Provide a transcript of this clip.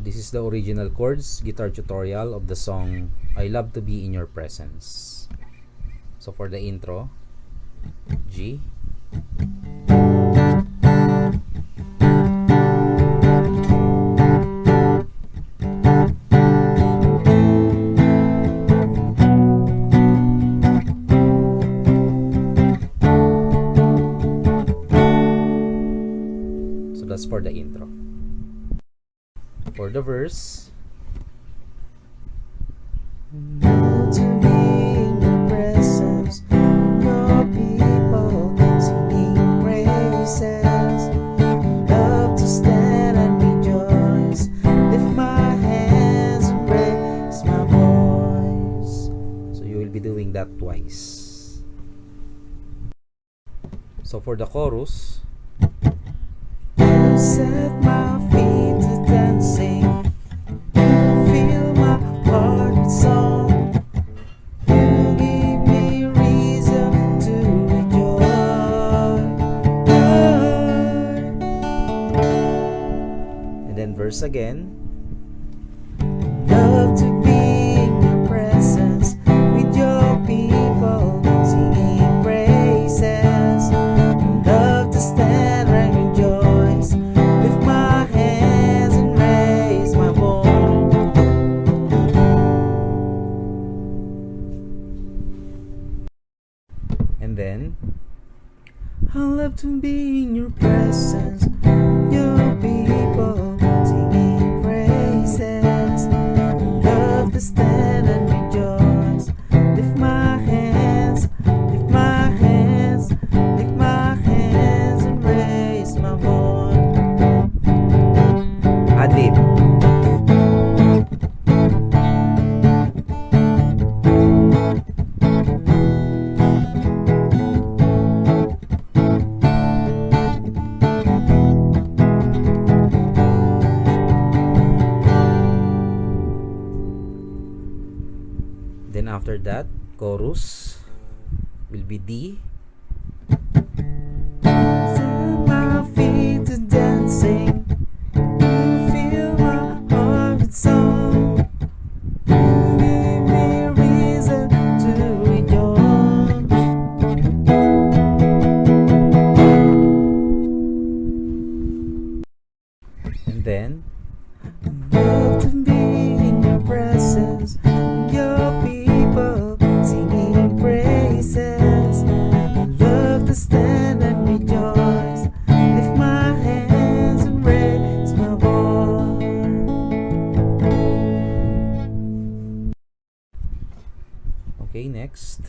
this is the original chords guitar tutorial of the song I Love to Be in Your Presence. So for the intro, G, so that's for the intro. For the verse, to be in your presence, your people singing praises. Love to stand and rejoice, lift my hands and raise my voice. so you will be doing that twice. So for the chorus, You set my feet to dancing, you fill my heart with song. You give me reason to rejoice. and then verse again. Love to be in your presence with your people singing praises. Love to stand and rejoice, lift my hands and raise my voice. And then I love to be in your presence, your people singing praises. Love to stand and rejoice, lift my hands, lift my hands, lift my hands and raise my voice. ad-lib. Then after that, chorus will be D. Set my feet to dancing, you fill my heart with song. You give me reason to rejoice. And then Love to be in your presence, your people singing praises. Love to stand and rejoice, lift my hands and raise my voice. okay, next.